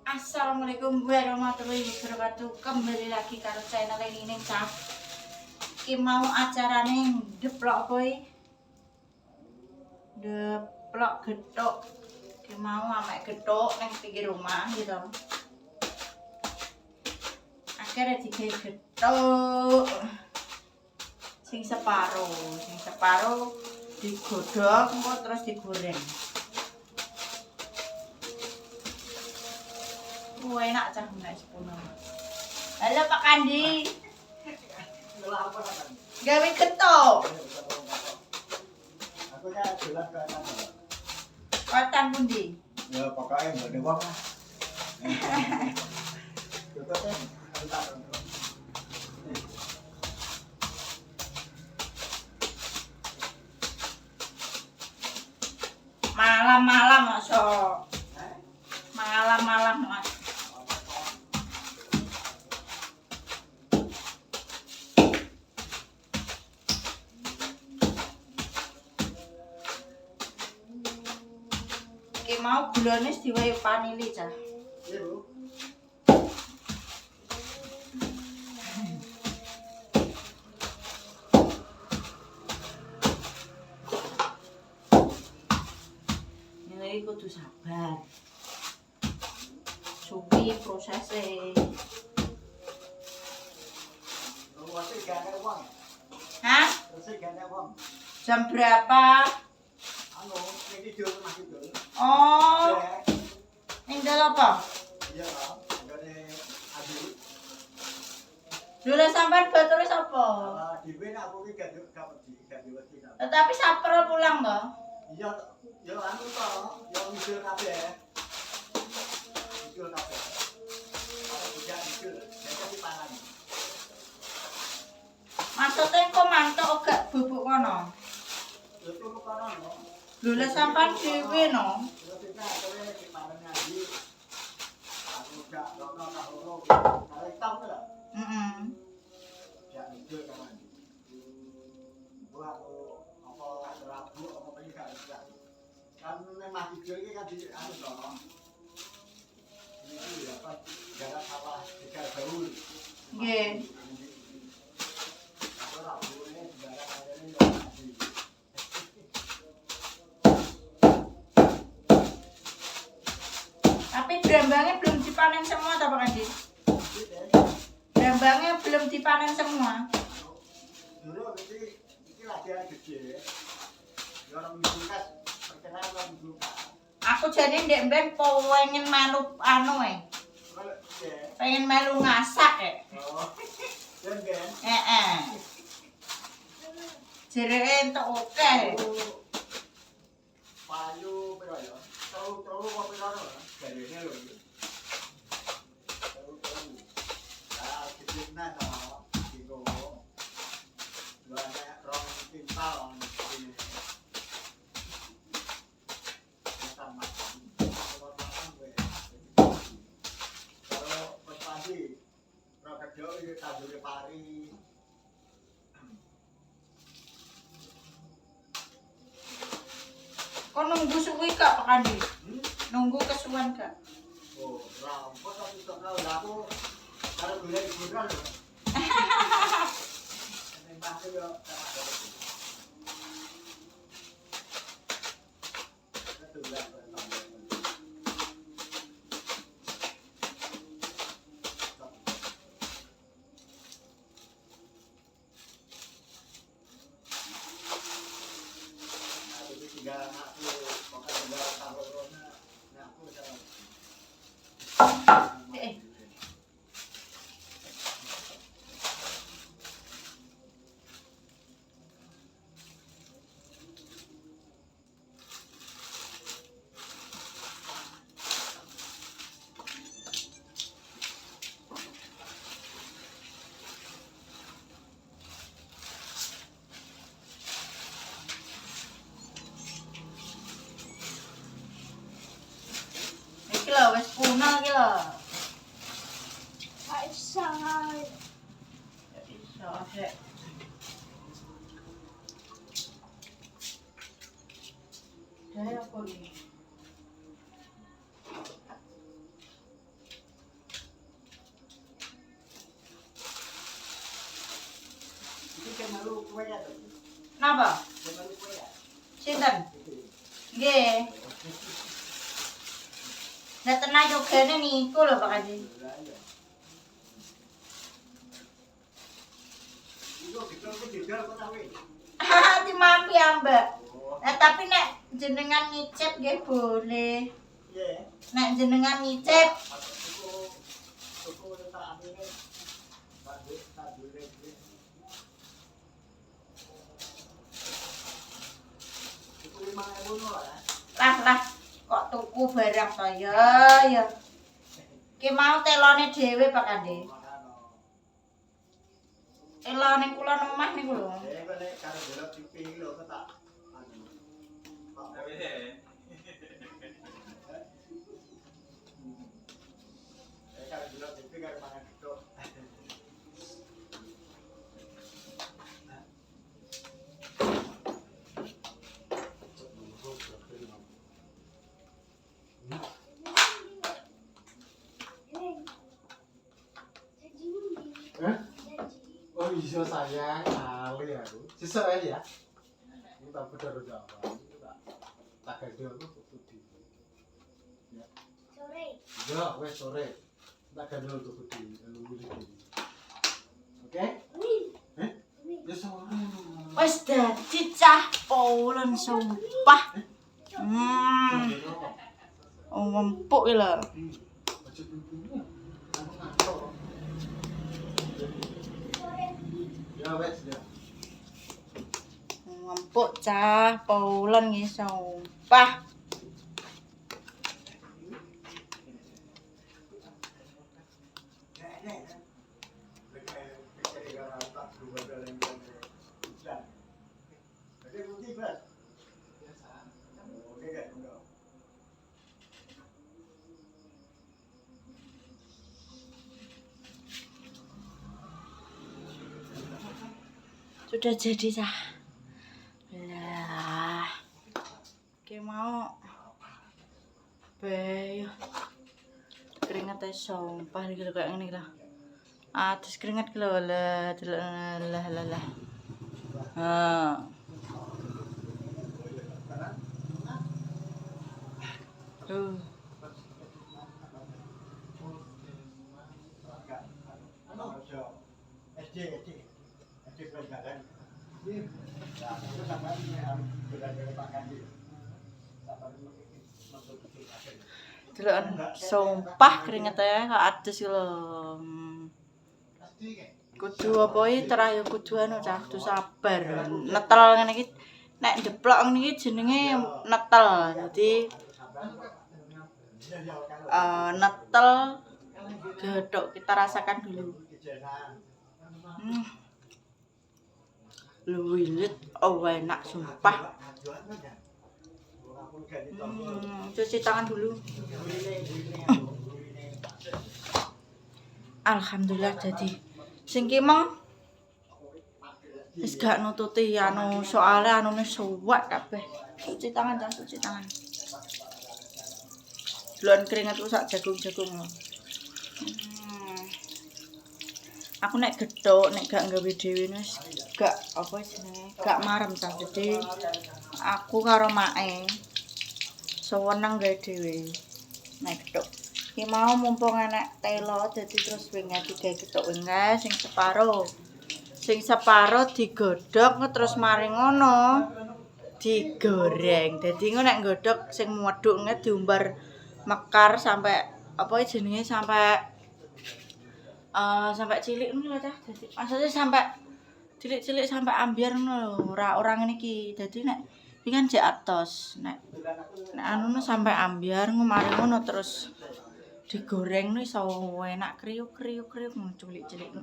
Assalamualaikum warahmatullahi wabarakatuh. Kembali lagi karo channel ini Cah. Ki mau acarane deplok kowe. Deplok gethuk. Ki mau amek gethuk ning pinggir rumah gitu. Akhirnya digawe gethuk. Sing separuh digodhog engko terus digoreng. Enak Cah nek sepono. Halo Pak Kandi. Gawe gethuk. Aku kan dolan ke sana. Kotan pundi? Ya pokoke ngene wong lah. Coba entar. Malam-malam masuk. Malam-malam Mas. Iki mau gulane diwehi panili Cah. Iya, Bu. Ini kudu sabar. Suwi prosesnya. Masih gak ada uang. Hah? Masih gak ada uang. Jam berapa? Anu, ini tidur masih tidur. Oh, Ya, ning dalam apa? iya lah. Gane adi. Dulu sampean terus apa? Dhewe nek aku ki gak diwedi. Tetapi saper pulang toh. Iya, ya anu to, ya tidur kabeh. Tidur kabeh. Kalau tidak tidur, ya jadi pangan. Maksudnya kok mantuk gak bubuk kono? Lha turu kono no. Lho sampean dhewe no. Lha kita akhirnya di pangan ngaji. Aku gak rono tak loro. Kare tau ta? Heeh. Ya tidur kan. Buat apa rabu apa pengen gak bisa. Kan memang tidur iki kan di anu to. Ini ya pas jarak sawah tiga gaul. Nggih. Aku rabu ini jarak kayane yo ngaji. Tapi brambangnya belum dipanen semua toh Pak Kandi? Brambangnya belum dipanen semua. Dulu iki lagi gede. Ya orang minggukas perkenalan orang minggukas. Aku jadi ndek mben pengen melu anu Kalau ya. pengen melu ngasak Oh. Dan kan. Heeh. Jereke entuk oke. Payu piro ya? Terus apa piro lho? Jarene lho iki. Terus. Ah, kecilna sama gitu. Banyak rong pintal ini. Makan-makan. Makan gue. Kalau pas pagi ora kerja iki tajure pari. Kok nunggu suwi kak Pak Kandi? Nunggu kesuwen kak? Oh, rampot tapi kok ora aku karo golek hiburan lho. Nek pasti yo Iki lho wis punah iki lho. Bisa. Ya iso dek. Dari apa ini? kue ya tuh. Napa? Melu kue ya. Sinten? Nggih. Lah tenan yogane niku lho Pak Haji. Lah iya. Iku dikelku didol kok tawe. Dimampi ambek. Nah tapi nek jenengan ngicip nggih boleh. Iya. Nek jenengan ngicip Tuku tak amine. Tak duwe. Tuku 5.000 lah. lah kok tuku barang to ya. Ki mau telone dhewe Pak Kande. Telone kula nemah niku lho. Kok nek karo delok TV iki lho kok tak anu. Karo delok TV karo mangan gedhok. Oh iya sayang, kali aku. Sesuk ae ya. Ini tak bener Jawa. Tak gede aku tuku di. Ya. Sore. Ya, wes sore. Tak gede tuku di Lumbuli. Oke? Ya sore. Wis dadi cah Polen sumpah. Oh empuk iki lho. Ojo pimpinmu. Aku ngantuk. Ya wes ya. Empuk cah Polen iki sumpah. Sudah jadi cah. Lah. Ki mau be keringet ae sumpah iki lho kayak ngene iki lho. Atus keringet ki lho lah. Ha. SD pelajaran. Nah, itu sampai harus belajar makan dia. Deloken sumpah keringet ae kok adus ki lho. Kudu apa iki terakhir kudu anu cah, kudu sabar. Netel ngene iki nek ndeplok ngene iki jenenge netel. Dadi netel gedhok kita rasakan dulu. Luwilit, oh enak sumpah. Cuci tangan dulu. Alhamdulillah jadi. Sing ki mong wis gak nututi anu soalé anune suwek kabeh. Cuci tangan, cuci tangan. Delon keringetku sak jagung-jagung. Aku nek gedhok nek gak nggawe dhewe wis gak apa jenenge gak marem ta dadi aku karo make seneng gawe dhewe nek gedhok iki mau mumpung enek telo dadi terus wingi digawe gedhok wingi sing separo digodhog terus mari ngono digoreng dadi engko nek nggodhog sing medhuk diumbar mekar sampai apa jenenge sampai cilik ngono lho Cah. Dadi maksudnya sampai cilik-cilik sampai ambiar ngono lho. Ora ngene iki. Dadi nek iki kan jek atos. Nek anu sampai ambiar mari ngono terus digoreng iso enak kriuk-kriuk ngono cilik-cilik.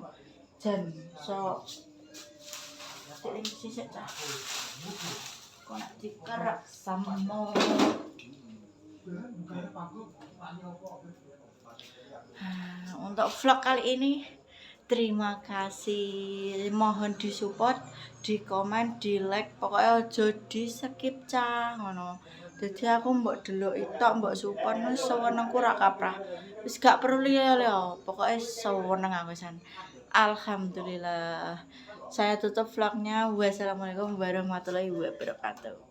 Jan iso cilik sisik Cah. Kok nek dikerek samo. Untuk vlog kali ini terima kasih, mohon disupport, di komen, di like, pokoknya aja di skip Cah ngono. Dadi aku mbok deloki tok, mbok support wis senengku ra kaprah. Wis gak perlu liya-liya, pokoke seneng aku san. Alhamdulillah. Saya tutup vlognya. Wassalamualaikum warahmatullahi wabarakatuh.